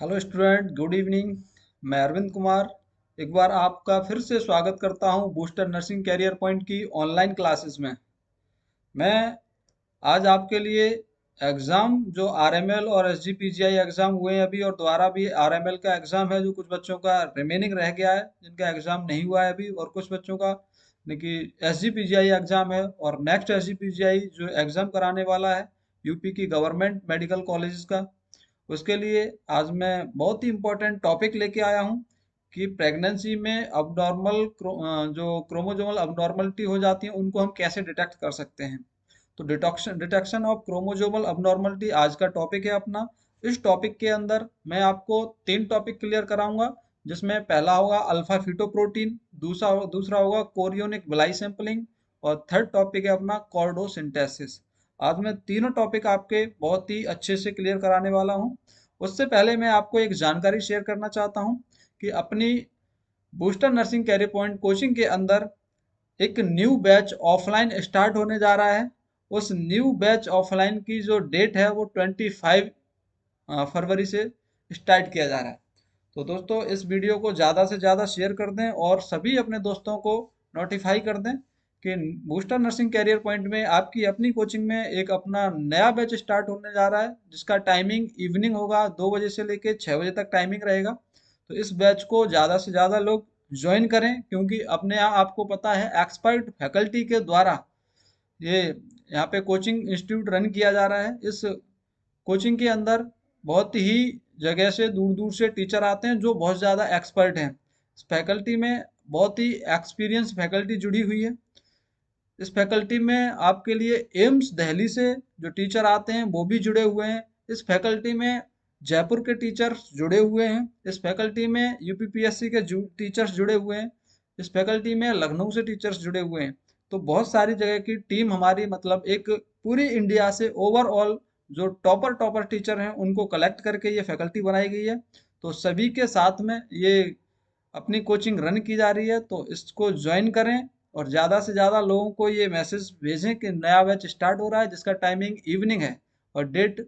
Hello student, good evening. मैं अरविंद कुमार एक बार आपका फिर से स्वागत करता हूं बूस्टर नर्सिंग कैरियर पॉइंट की ऑनलाइन क्लासेस में। मैं आज आपके लिए एग्ज़ाम जो आरएमएल और एसजीपीजीआई एग्ज़ाम हुए हैं अभी, और दोबारा भी आरएमएल का एग्ज़ाम है जो कुछ बच्चों का रिमेनिंग रह गया है, जिनका एग्ज़ाम नहीं हुआ है अभी, और कुछ बच्चों का एसजीपीजीआई एग्ज़ाम है। और नेक्स्ट एसजीपीजीआई जो एग्ज़ाम कराने वाला है यूपी की गवर्नमेंट मेडिकल कॉलेजेस का, उसके लिए आज मैं बहुत ही इम्पोर्टेंट टॉपिक लेके आया हूँ कि प्रेगनेंसी में अबनॉर्मल जो क्रोमोजोमल अबनॉर्मलिटी हो जाती है उनको हम कैसे डिटेक्ट कर सकते हैं। तो detection detection of chromosomal abnormality आज का टॉपिक है अपना। इस टॉपिक के अंदर मैं आपको तीन टॉपिक क्लियर कराऊंगा, जिसमें पहला होगा अल्फा फीटोप्रोटीन, दूसरा दूसरा होगा कोरियोनिक ब्लाई सैंपलिंग, और थर्ड टॉपिक है अपना कॉर्डोसिंथेसिस। आज मैं तीनों टॉपिक आपके बहुत ही अच्छे से क्लियर कराने वाला हूँ। उससे पहले मैं आपको एक जानकारी शेयर करना चाहता हूँ कि अपनी booster nursing career point coaching के अंदर एक न्यू बैच ऑफलाइन स्टार्ट होने जा रहा है। उस न्यू बैच ऑफलाइन की जो डेट है वो 25 फरवरी से स्टार्ट किया जा रहा है। तो दोस्तों, इस वीडियो को ज़्यादा से ज़्यादा शेयर कर दें और सभी अपने दोस्तों को नोटिफाई कर दें कि बूस्टर नर्सिंग कैरियर पॉइंट में आपकी अपनी कोचिंग में एक अपना नया बैच स्टार्ट होने जा रहा है, जिसका टाइमिंग इवनिंग होगा, 2 बजे से लेकर 6 बजे तक टाइमिंग रहेगा। तो इस बैच को ज़्यादा से ज़्यादा लोग ज्वाइन करें, क्योंकि अपने यहाँ आपको पता है एक्सपर्ट फैकल्टी के द्वारा ये यहाँ पे कोचिंग इंस्टीट्यूट रन किया जा रहा है। इस कोचिंग के अंदर बहुत ही जगह से दूर दूर से टीचर आते हैं जो बहुत ज़्यादा एक्सपर्ट हैं। इस फैकल्टी में बहुत ही एक्सपीरियंस फैकल्टी जुड़ी हुई है। इस फैकल्टी में आपके लिए एम्स दिल्ली से जो टीचर आते हैं वो भी जुड़े हुए हैं। इस फैकल्टी में जयपुर के टीचर्स जुड़े हुए हैं। इस फैकल्टी में यूपीपीएससी के टीचर्स जुड़े हुए हैं। इस फैकल्टी में लखनऊ से टीचर्स जुड़े हुए हैं। तो बहुत सारी जगह की टीम हमारी, मतलब एक पूरी इंडिया से ओवरऑल जो टॉपर टॉपर टीचर हैं उनको कलेक्ट करके ये फैकल्टी बनाई गई है। तो सभी के साथ में ये अपनी कोचिंग रन की जा रही है, तो इसको ज्वाइन करें और ज़्यादा से ज़्यादा लोगों को ये मैसेज भेजें कि नया बैच स्टार्ट हो रहा है, जिसका टाइमिंग इवनिंग है, और डेट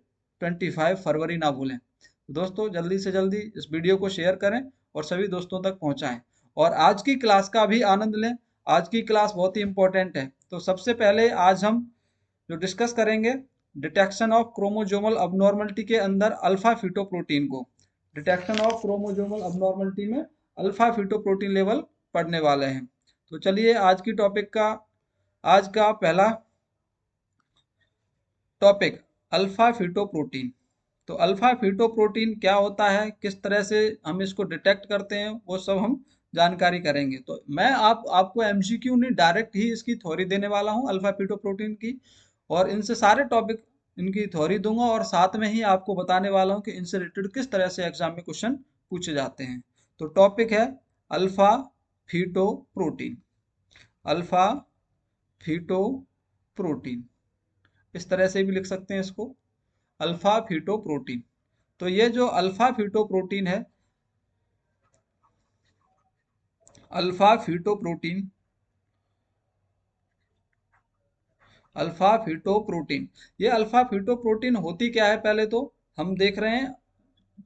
25 फरवरी ना भूलें। तो दोस्तों, जल्दी से जल्दी इस वीडियो को शेयर करें और सभी दोस्तों तक पहुंचाएं, और आज की क्लास का भी आनंद लें। आज की क्लास बहुत ही इंपॉर्टेंट है। तो सबसे पहले आज हम जो डिस्कस करेंगे डिटेक्शन ऑफ क्रोमोजोमल अबनॉर्मलिटी के अंदर अल्फा फीटोप्रोटीन को। डिटेक्शन ऑफ क्रोमोजोमल अबनॉर्मलिटी में अल्फा फीटोप्रोटीन लेवल पढ़ने वाले हैं। तो चलिए आज की टॉपिक का आज का पहला टॉपिक अल्फा फीटोप्रोटीन। तो अल्फा फीटोप्रोटीन क्या होता है, किस तरह से हम इसको डिटेक्ट करते हैं, वो सब हम जानकारी करेंगे। तो मैं आपको एमसीक्यू नहीं, डायरेक्ट ही इसकी थ्योरी देने वाला हूँ अल्फा फीटोप्रोटीन की, और इनसे सारे टॉपिक इनकी थ्योरी दूंगा, और साथ में ही आपको बताने वाला हूँ कि इनसे रिलेटेड किस तरह से एग्जाम में क्वेश्चन पूछे जाते हैं। तो टॉपिक है अल्फा फीटोप्रोटीन। अल्फा फीटोप्रोटीन, इस तरह से भी लिख सकते हैं इसको, अल्फा फीटोप्रोटीन। तो ये जो अल्फा फीटोप्रोटीन है, अल्फा फीटोप्रोटीन, अल्फा फीटोप्रोटीन, ये अल्फा फीटोप्रोटीन होती क्या है, पहले तो हम देख रहे हैं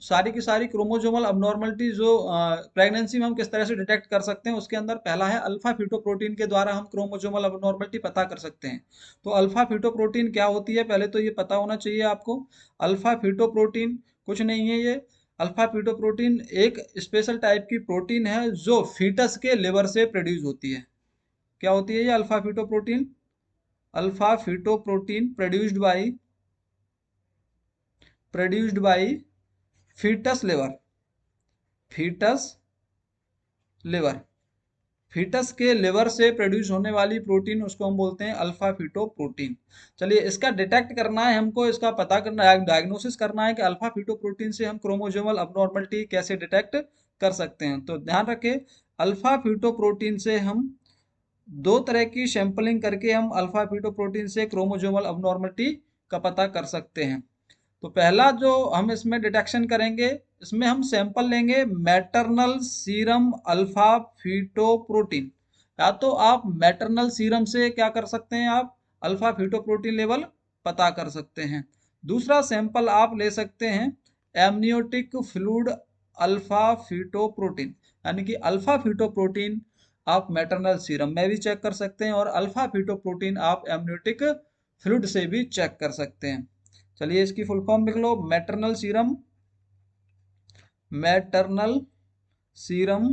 सारी की सारी क्रोमोजोमल अबनॉर्मलिटी जो प्रेगनेंसी में हम किस तरह से डिटेक्ट कर सकते हैं। उसके अंदर पहला है अल्फा फीटोप्रोटीन के द्वारा हम क्रोमोजोमल अबनॉर्मलिटी पता कर सकते हैं। तो अल्फा फीटोप्रोटीन क्या होती है, पहले तो ये पता होना चाहिए आपको। अल्फा फीटोप्रोटीन कुछ नहीं है, ये अल्फा फीटोप्रोटीन एक स्पेशल टाइप की प्रोटीन है जो फीटस के लिवर से प्रोड्यूस होती है। क्या होती है ये alpha fetoprotein? Alpha fetoprotein produced by fetus liver, fetus liver, fetus के लिवर से प्रोड्यूस होने वाली प्रोटीन, उसको हम बोलते हैं अल्फा फीटोप्रोटीन। चलिए, इसका डिटेक्ट करना है हमको, इसका पता करना है, डायग्नोसिस करना है कि अल्फा फीटोप्रोटीन से हम क्रोमोजोमल अबनॉर्मलिटी कैसे डिटेक्ट कर सकते हैं। तो ध्यान रखें, अल्फा फीटोप्रोटीन से हम दो तरह की सैंपलिंग करके हम अल्फा फीटोप्रोटीन से क्रोमोजोमल अबनॉर्मलिटी का पता कर सकते हैं। तो पहला जो हम इसमें डिटेक्शन करेंगे, इसमें हम सैंपल लेंगे मैटरनल सीरम अल्फा फीटोप्रोटीन। या तो आप मैटरनल सीरम से क्या कर सकते हैं, आप अल्फा फीटोप्रोटीन लेवल पता कर सकते हैं। दूसरा सैंपल आप ले सकते हैं एमनियोटिक फ्लूइड अल्फा फीटोप्रोटीन, यानी कि अल्फा फीटोप्रोटीन आप मैटरनल सीरम में भी चेक कर सकते हैं और अल्फा फीटोप्रोटीन आप एमनियोटिक फ्लूइड से भी चेक कर सकते हैं। चलिए इसकी फुल फॉर्म लिख लो, maternal serum, maternal serum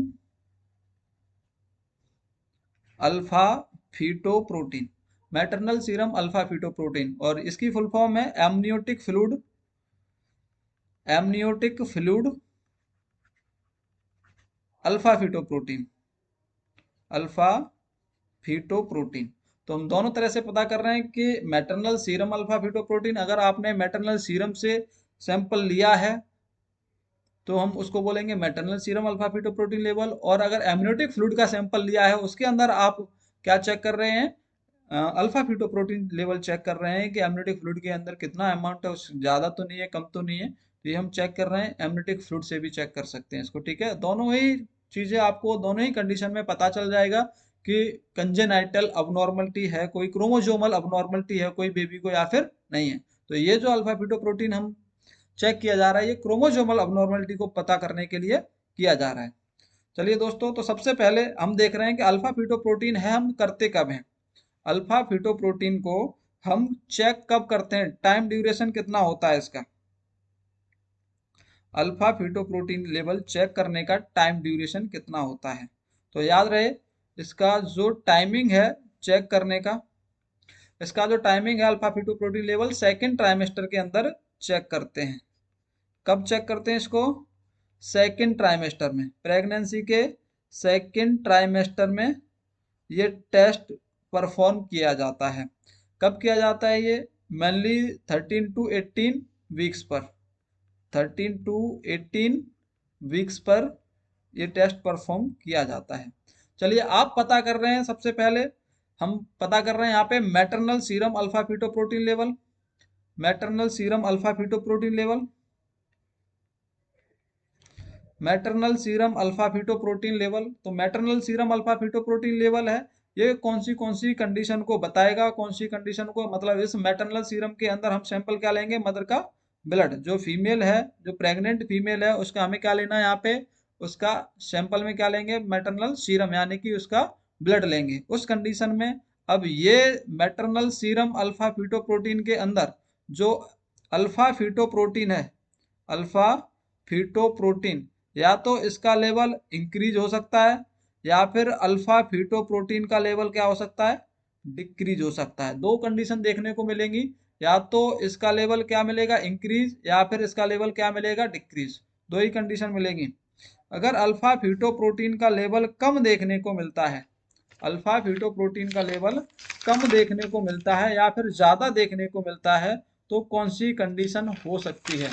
alpha fetoprotein, maternal serum alpha fetoprotein, और इसकी फुल फॉर्म है amniotic fluid, amniotic fluid alpha fetoprotein, alpha fetoprotein. तो हम दोनों तरह से पता कर रहे हैं कि मैटरनल सीरम अल्फा फीटोप्रोटीन, अगर आपने मैटरनल सीरम से सैंपल लिया है तो हम उसको बोलेंगे maternal serum alpha fetoprotein level, और अगर एमनियोटिक फ्लूइड का सैंपल लिया है उसके अंदर आप क्या चेक कर रहे हैं, अल्फा फीटोप्रोटीन लेवल चेक कर रहे हैं कि एमनियोटिक फ्लूइड के अंदर कितना अमाउंट है, उस ज़्यादा तो नहीं है कम तो नहीं है, तो ये हम चेक कर रहे हैं, एमनियोटिक फ्लूइड से भी चेक कर सकते हैं इसको। ठीक है, दोनों ही चीज़ें आपको दोनों ही कंडीशन में पता चल जाएगा कि कंजेनाइटल अबनॉर्मलिटी है, कोई क्रोमोजोमल अबनॉर्मलिटी है कोई बेबी को या फिर नहीं है। तो ये जो अल्फा फीटोप्रोटीन हम चेक किया जा रहा है, ये क्रोमोजोमल अबनॉर्मलिटी को पता करने के लिए किया जा रहा है। चलिए दोस्तों, तो सबसे पहले हम देख रहे हैं कि अल्फा फीटोप्रोटीन है हम करते कब हैं। अल्फा फीटोप्रोटीन को हम चेक कब करते हैं, टाइम ड्यूरेशन कितना होता है इसका, अल्फा फीटोप्रोटीन लेवल चेक करने का टाइम ड्यूरेशन कितना होता है। तो याद रहे, इसका जो टाइमिंग है चेक करने का, इसका जो टाइमिंग है alpha fetoprotein level second trimester के अंदर चेक करते हैं। कब चेक करते हैं इसको, सेकेंड ट्राइमेस्टर में, प्रेगनेंसी के सेकेंड ट्राइमेस्टर में ये टेस्ट परफॉर्म किया जाता है। कब किया जाता है ये, मेनली 13 टू 18 वीक्स पर, 13 टू 18 वीक्स पर ये टेस्ट परफॉर्म किया जाता है। चलिए आप पता कर रहे हैं, सबसे पहले हम पता कर रहे हैं यहाँ पे maternal serum alpha fetoprotein level, maternal serum alpha fetoprotein level, maternal serum alpha fetoprotein level. तो maternal serum alpha fetoprotein level है, ये कौन सी कंडीशन को बताएगा, कौन सी कंडीशन को, मतलब इस मैटरनल सीरम के अंदर हम सैंपल क्या लेंगे, मदर का ब्लड, जो फीमेल है, जो प्रेग्नेंट फीमेल है उसका हमें क्या लेना है यहाँ पे, उसका सैंपल में क्या लेंगे, मैटरनल सीरम, यानी कि उसका ब्लड लेंगे उस कंडीशन में। अब ये मैटरनल सीरम अल्फा फीटोप्रोटीन के अंदर जो अल्फा फीटोप्रोटीन है, अल्फा फीटोप्रोटीन, या तो इसका लेवल इंक्रीज हो सकता है या फिर अल्फा फीटोप्रोटीन का लेवल क्या हो सकता है, डिक्रीज हो सकता है। दो कंडीशन देखने को मिलेंगी, या तो इसका लेवल क्या मिलेगा, इंक्रीज, या फिर इसका लेवल क्या मिलेगा, डिक्रीज, दो ही कंडीशन मिलेंगी। अगर अल्फा फीटोप्रोटीन का लेवल कम देखने को मिलता है, अल्फा फीटोप्रोटीन का लेवल कम देखने को मिलता है या फिर ज्यादा देखने को मिलता है, तो कौन सी कंडीशन हो सकती है,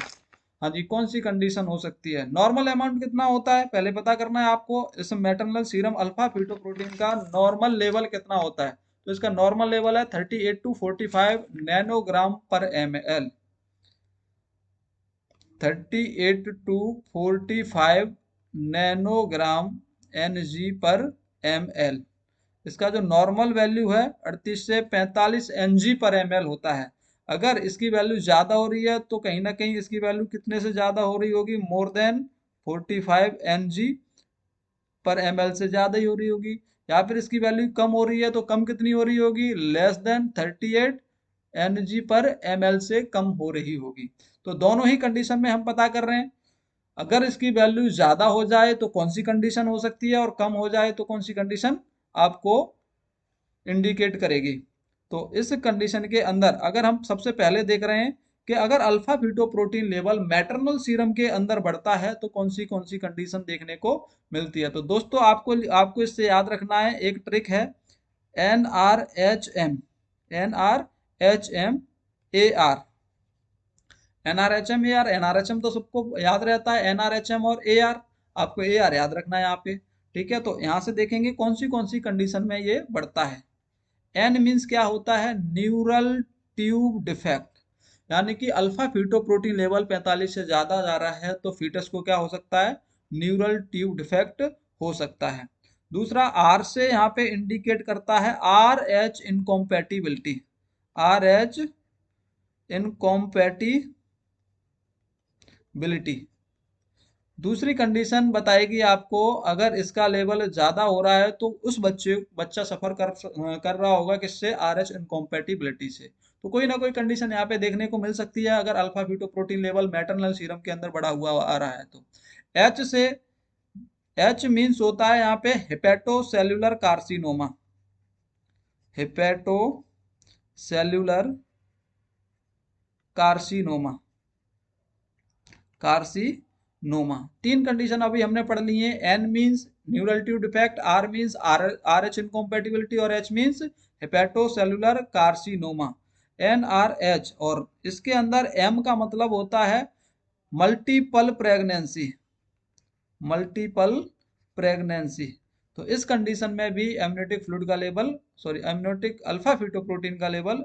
हाँ जी, कौन सी कंडीशन हो सकती है। नॉर्मल अमाउंट कितना होता है पहले पता करना है आपको, इस मैटरनल सीरम अल्फा फीटोप्रोटीन का नॉर्मल लेवल कितना होता है। तो इसका नॉर्मल लेवल है 38 to 45 nanogram per M L, 38 to 45 nanogram N G per M L. इसका जो नॉर्मल वैल्यू है 38 से 45 N G per M L होता है। अगर इसकी वैल्यू ज़्यादा हो रही है तो कहीं ना कहीं इसकी वैल्यू कितने से ज़्यादा हो रही होगी, more than 45 N G per M L से ज़्यादा ही हो रही होगी। या फिर इसकी वैल्यू कम हो रही है तो कम कितनी हो रही होगी, less than 38 N G per M L से कम हो रही होगी। तो दोनों ही कंडीशन में हम पता कर रहे हैं, अगर इसकी वैल्यू ज़्यादा हो जाए तो कौन सी कंडीशन हो सकती है और कम हो जाए तो कौन सी कंडीशन आपको इंडिकेट करेगी। तो इस कंडीशन के अंदर अगर हम सबसे पहले देख रहे हैं कि अगर alpha fetoprotein level maternal serum के अंदर बढ़ता है तो कौन सी कंडीशन देखने को मिलती है। तो दोस्तों आपको आपको इससे याद रखना है, एक ट्रिक है, N R H M, N R H M A R, N R H M A R, N R H M तो सबको याद रहता है, एन आर एच एम और ए आर, आपको ए आर याद रखना है यहाँ पे। ठीक है, तो यहाँ से देखेंगे कौन सी कंडीशन में ये बढ़ता है। एन मीन्स क्या होता है, न्यूरल ट्यूब डिफेक्ट, यानी कि अल्फा फीटोप्रोटीन लेवल 45 से ज्यादा जा रहा है तो फीटस को क्या हो सकता है, न्यूरल ट्यूब डिफेक्ट हो सकता है। दूसरा आर से यहाँ पे इंडिकेट करता है आर एच इनकॉम्पैटिबिलिटी, आर एच इनकॉम्पैटिबिलिटी, दूसरी कंडीशन बताएगी आपको, अगर इसका लेवल ज़्यादा हो रहा है तो उस बच्चा सफ़र कर रहा होगा किससे, RH इनकॉम्पेटिबिलिटी से। तो कोई ना कोई कंडीशन यहाँ पे देखने को मिल सकती है अगर alpha fetoprotein level maternal serum के अंदर बढ़ा हुआ आ रहा है तो। एच से, एच मीन्स होता है यहाँ पे hepatocellular carcinoma, hepatocellular carcinoma, carcinoma. तीन कंडीशन अभी हमने पढ़ ली है। N means neural tube defect, R means RH incompatibility और H means hepatocellular carcinoma. NRH, और इसके अंदर M का मतलब होता है मल्टीपल प्रेगनेंसी, मल्टीपल प्रेगनेंसी। तो इस कंडीशन में भी एमनियोटिक फ्लूइड का level, sorry amniotic alpha fetoprotein का लेवल,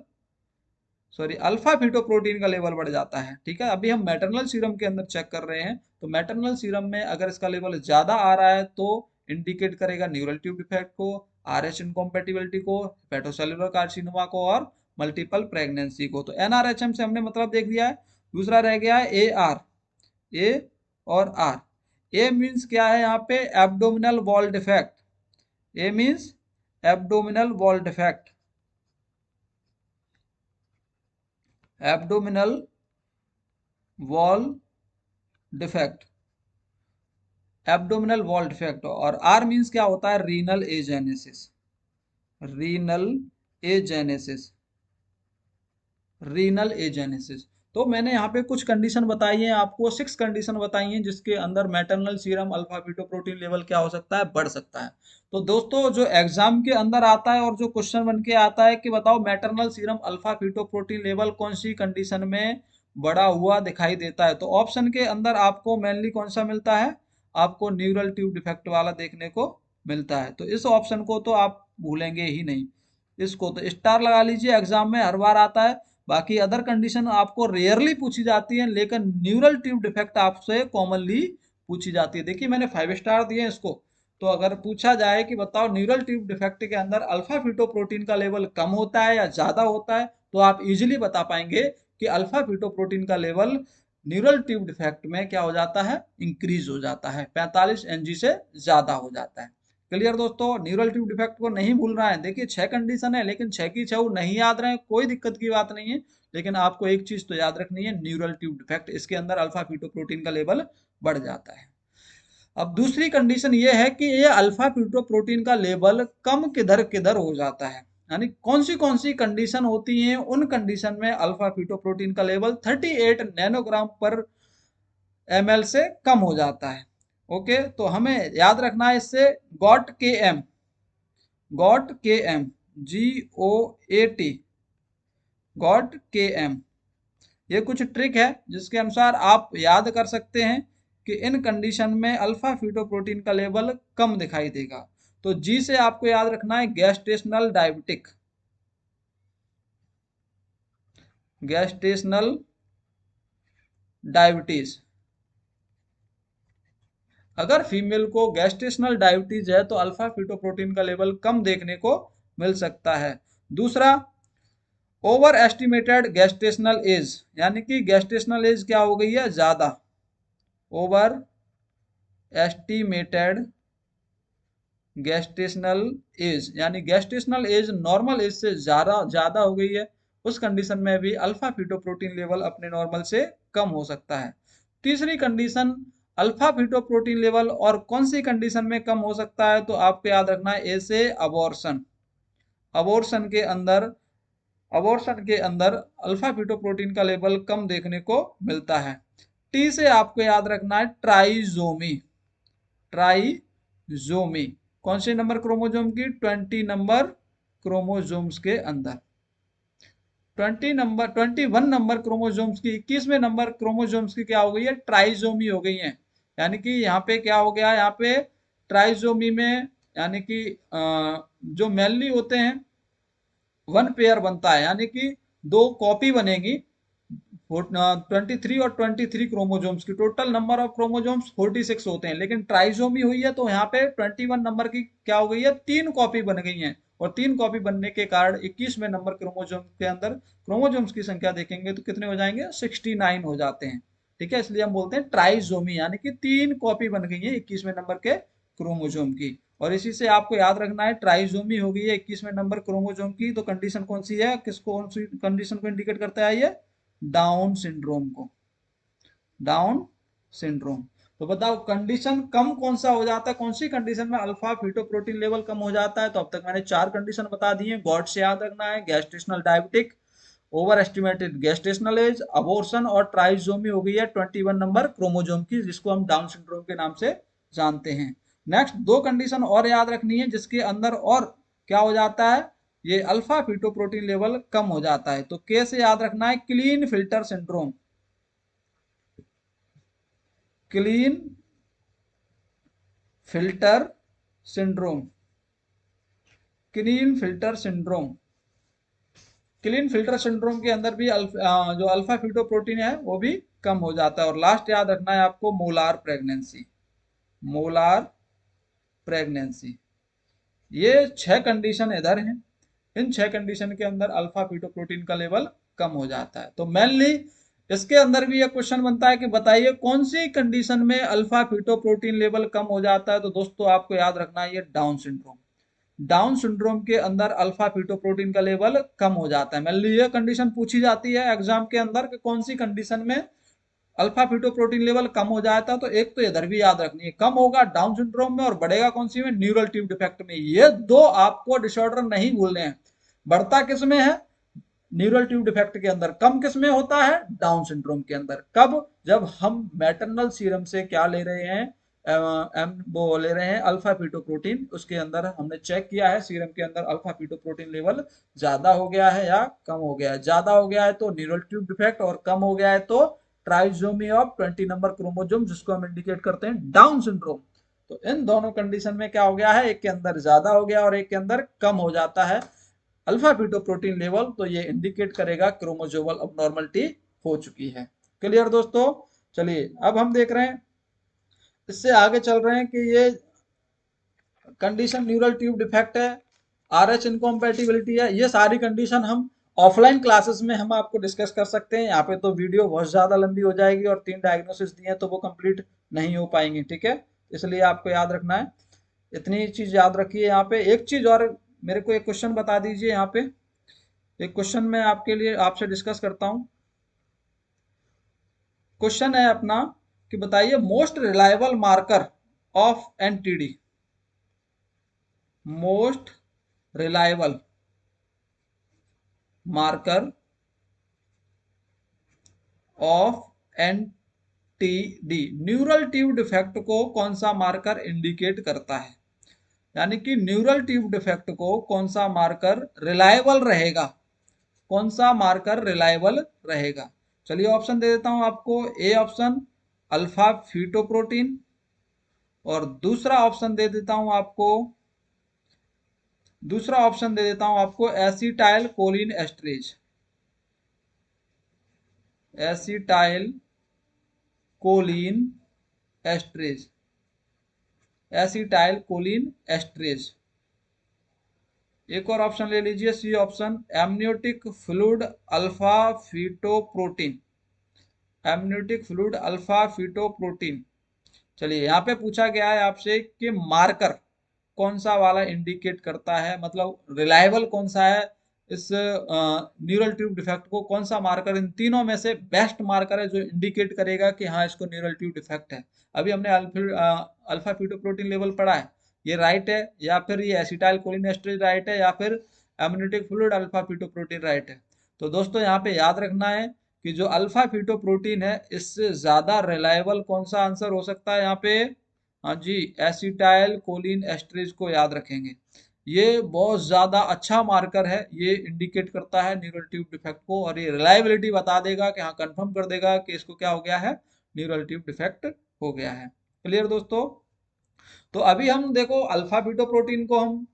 सॉरी अल्फा फीटोप्रोटीन का लेवल बढ़ जाता है। ठीक है, अभी हम मैटरनल सीरम के अंदर चेक कर रहे हैं, तो मैटरनल सीरम में अगर इसका लेवल ज्यादा आ रहा है तो इंडिकेट करेगा न्यूरल ट्यूब डिफेक्ट को, RH इनकॉम्पेटिबिलिटी को, हेपेटोसेल्युलर कार्सिनोमा को और मल्टीपल प्रेगनेंसी को। तो NRHM से हमने मतलब देख लिया है। दूसरा रह गया है AR, ए और आर। ए मीन्स क्या है यहाँ पे, abdominal wall defect, A means abdominal wall defect, abdominal wall defect, abdominal wall defect. और आर मीन्स क्या होता है, renal agenesis, renal agenesis, renal agenesis. तो मैंने यहाँ पे कुछ कंडीशन बताई है आपको, 6 कंडीशन बताई हैं जिसके अंदर maternal serum alpha fetoprotein level क्या हो सकता है, बढ़ सकता है। तो दोस्तों जो एग्जाम के अंदर आता है और जो क्वेश्चन बन के आता है कि बताओ maternal serum alpha fetoprotein level कौन सी कंडीशन में बढ़ा हुआ दिखाई देता है, तो ऑप्शन के अंदर आपको मेनली कौन सा मिलता है, आपको न्यूरल ट्यूब डिफेक्ट वाला देखने को मिलता है। तो इस ऑप्शन को तो आप भूलेंगे ही नहीं, इसको तो स्टार लगा लीजिए, एग्जाम में हर बार आता है। बाकी अदर कंडीशन आपको रेयरली पूछी जाती है, लेकिन न्यूरल ट्यूब डिफेक्ट आपसे कॉमनली पूछी जाती है। देखिए मैंने 5 स्टार दिए इसको। तो अगर पूछा जाए कि बताओ न्यूरल ट्यूब डिफेक्ट के अंदर अल्फा फीटोप्रोटीन का लेवल कम होता है या ज्यादा होता है, तो आप इजीली बता पाएंगे कि अल्फा फीटोप्रोटीन का लेवल न्यूरल ट्यूब डिफेक्ट में क्या हो जाता है, इंक्रीज हो जाता है, 45 NG से ज्यादा हो जाता है। क्लियर दोस्तों, न्यूरल ट्यूब डिफेक्ट को नहीं भूलना है। देखिए 6 कंडीशन है, लेकिन 6 की 6 नहीं याद रहे कोई दिक्कत की बात नहीं है, लेकिन आपको एक चीज तो याद रखनी है, न्यूरल ट्यूब डिफेक्ट, इसके अंदर अल्फा फीटोप्रोटीन का लेवल बढ़ जाता है। अब दूसरी कंडीशन ये है कि ये अल्फा फीटोप्रोटीन का लेवल कम किधर किधर हो जाता है, यानी कौन सी कंडीशन होती हैं, उन कंडीशन में अल्फा फीटोप्रोटीन का लेवल 38 नैनोग्राम पर ml से कम हो जाता है। ओके, तो हमें याद रखना है इससे गॉट के एम, गॉट के एम, GOAT, गॉट के एम। ये कुछ ट्रिक है जिसके अनुसार आप याद कर सकते हैं कि इन कंडीशन में अल्फा फीटोप्रोटीन का लेवल कम दिखाई देगा। तो जी से आपको याद रखना है गैस्ट्रेशनल डायबिटिक, गैस्ट्रेशनल डायबिटीज। अगर फीमेल को गैस्ट्रेशनल डायबिटीज है तो अल्फा फीटोप्रोटीन का लेवल कम देखने को मिल सकता है। दूसरा, ओवर एस्टिमेटेड गैस्ट्रेशनल एज, यानी कि गैस्ट्रेशनल एज क्या हो गई है, ज्यादा, ओवर एस्टिमेटेड गैस्ट्रेशनल एज, यानी गैस्ट्रेशनल एज नॉर्मल एज से ज्यादा ज्यादा हो गई है, उस कंडीशन में भी अल्फा फीटोप्रोटीन लेवल अपने नॉर्मल से कम हो सकता है। तीसरी कंडीशन, अल्फा फीटोप्रोटीन लेवल और कौन सी कंडीशन में कम हो सकता है, तो आपको याद रखना है ए से अबॉर्शन, अबॉर्शन के अंदर, अबॉर्शन के अंदर अल्फा फीटोप्रोटीन का लेवल कम देखने को मिलता है। टी से आपको याद रखना है ट्राइजोमी, ट्राइजोमी कौन से नंबर क्रोमोजोम की, 20 नंबर क्रोमोजोम्स के अंदर, 21 नंबर क्रोमोजोम्स की, 21वें नंबर क्रोमोजोम्स की क्या हो गई है, ट्राइजोमी हो गई है। यानी कि यहाँ पे क्या हो गया, यहाँ पे ट्राइजोमी में यानी कि जो मेनली होते हैं 1 पेयर बनता है, यानी कि 2 कॉपी बनेगी। 23 और 23 क्रोमोजोम्स की, टोटल नंबर ऑफ क्रोमोजोम्स 46 होते हैं, लेकिन ट्राइजोमी हुई है तो यहाँ पे 21 नंबर की क्या हो गई है, 3 कॉपी बन गई हैं। और 3 कॉपी बनने के कारण 21वें नंबर क्रोमोजोम के अंदर क्रोमोजोम्स की संख्या देखेंगे तो कितने हो जाएंगे, 69 हो जाते हैं। ठीक है, इसलिए हम बोलते हैं ट्राइजोमी, यानी कि 3 कॉपी बन गई है 21वें नंबर के क्रोमोजोम की। और इसी से आपको याद रखना है, ट्राइजोमी हो गई है 21वें नंबर क्रोमोजोम की, तो कंडीशन कौन सी है, कौन सी कंडीशन को इंडिकेट करता है ये, डाउन सिंड्रोम को, डाउन सिंड्रोम। तो बताओ कंडीशन कम कौन सा हो जाता है, कौन सी कंडीशन में अल्फा फीटोप्रोटीन लेवल कम हो जाता है। तो अब तक मैंने 4 कंडीशन बता दी है, गॉड से याद रखना है, gestational diabetic, over estimated gestational age, abortion, और ट्राइजोमी हो गई है 21 नंबर क्रोमोजोम की, जिसको हम डाउन सिंड्रोम के नाम से जानते हैं। नेक्स्ट 2 कंडीशन और याद रखनी है जिसके अंदर और क्या हो जाता है, ये अल्फा फीटोप्रोटीन लेवल कम हो जाता है। तो के से याद रखना है, clean filter syndrome, clean filter syndrome, clean filter syndrome. Clean filter syndrome के अंदर भी जो अल्फा फीटोप्रोटीन है वो भी कम हो जाता है। और लास्ट याद रखना है आपको, मोलार प्रेगनेंसी, मोलार प्रेगनेंसी। ये 6 कंडीशन इधर हैं, इन 6 कंडीशन के अंदर अल्फा फीटोप्रोटीन का लेवल कम हो जाता है। तो मेनली इसके अंदर भी एक क्वेश्चन बनता है कि बताइए कौन सी कंडीशन में अल्फा फीटोप्रोटीन लेवल कम हो जाता है। तो दोस्तों आपको याद रखना है, ये डाउन सिंड्रोम, डाउन सिंड्रोम के अंदर अल्फा फीटोप्रोटीन का लेवल कम हो जाता है। मान लीजिए कंडीशन पूछी जाती है एग्जाम के अंदर कि कौन सी कंडीशन में अल्फा फीटोप्रोटीन लेवल कम हो जाता है, तो एक तो इधर भी याद रखनी है, कम होगा डाउन सिंड्रोम में और बढ़ेगा कौन सी में, न्यूरल ट्यूब डिफेक्ट में। ये 2 आपको डिसऑर्डर नहीं भूलने हैं। बढ़ता किस में है, न्यूरल ट्यूब डिफेक्ट के अंदर, कम किस में होता है, डाउन सिंड्रोम के अंदर। कब, जब हम मैटरनल सीरम से क्या ले रहे हैं, वो ले रहे हैं अल्फा फीटोप्रोटीन, उसके अंदर हमने चेक किया है सीरम के अंदर अल्फा फीटोप्रोटीन लेवल ज्यादा हो गया है या कम हो गया है। ज्यादा हो गया है तो न्यूरल ट्यूब डिफेक्ट, और कम हो गया है तो ट्राइजोमी ऑफ 20 नंबर क्रोमोजोम, जिसको हम इंडिकेट करते हैं डाउन सिंड्रोम। तो इन दोनों कंडीशन में क्या हो गया है, एक के अंदर ज्यादा हो गया और एक के अंदर कम हो जाता है अल्फा फीटोप्रोटीन लेवल। तो ये इंडिकेट करेगा क्रोमोजोमल अबनॉर्मलिटी हो चुकी है। क्लियर दोस्तों। चलिए अब हम देख रहे हैं, इससे आगे चल रहे हैं कि ये कंडीशन न्यूरल ट्यूब डिफेक्ट है, आरएच इनकॉम्पैटिबिलिटी है, ये सारी कंडीशन हम ऑफलाइन क्लासेस में हम आपको डिस्कस कर सकते हैं। यहाँ पे तो वीडियो बहुत ज्यादा लंबी हो जाएगी और 3 डायग्नोसिस दिए तो वो कंप्लीट नहीं हो पाएंगी, ठीक है। इसलिए आपको याद रखना है, इतनी चीज याद रखिए। यहाँ पे एक चीज और, मेरे को एक क्वेश्चन बता दीजिए, यहाँ पे एक क्वेश्चन मैं आपके लिए आपसे डिस्कस करता हूँ। क्वेश्चन है अपना कि बताइए most reliable marker of NTD, most reliable marker of NTD, neural tube defect को कौन सा मार्कर इंडिकेट करता है, यानी कि न्यूरल ट्यूब डिफेक्ट को कौन सा मार्कर रिलायबल रहेगा, कौन सा मार्कर रिलायबल रहेगा। चलिए ऑप्शन दे देता हूं आपको। ए ऑप्शन अल्फा फीटोप्रोटीन, और दूसरा ऑप्शन दे देता हूं आपको, acetyl choline esterase, acetyl choline esterase, acetyl choline esterase. एक और ऑप्शन ले लीजिए, C option amniotic fluid alpha fetoprotein, amniotic fluid alpha fetoprotein. चलिए यहाँ पे पूछा गया है आपसे कि मार्कर कौन सा वाला इंडिकेट करता है, मतलब रिलायबल कौन सा है इस न्यूरल ट्यूब डिफेक्ट को, कौन सा मार्कर इन तीनों में से बेस्ट मार्कर है जो इंडिकेट करेगा कि हाँ इसको न्यूरल ट्यूब डिफेक्ट है। अभी हमने अल्फा फीटोप्रोटीन लेवल पढ़ा है, ये राइट है, या फिर ये एसिटाइल कोलिनेस्टरेज राइट है, या फिर amniotic fluid alpha fetoprotein right है। तो दोस्तों यहाँ पे याद रखना है कि जो अल्फा फीटोप्रोटीन है इससे ज्यादा रिलायबल कौन सा आंसर हो सकता है यहाँ पे, हाँ जी एसिटाइल कोलिन एस्ट्रेज को याद रखेंगे। ये बहुत ज्यादा अच्छा मार्कर है, ये इंडिकेट करता है न्यूरल ट्यूब डिफेक्ट को, और ये रिलायबिलिटी बता देगा कि हाँ कंफर्म कर देगा कि इसको क्या हो गया है, न्यूरल ट्यूब डिफेक्ट हो गया है। क्लियर दोस्तों। तो अभी हम देखो अल्फा फीटोप्रोटीन को हम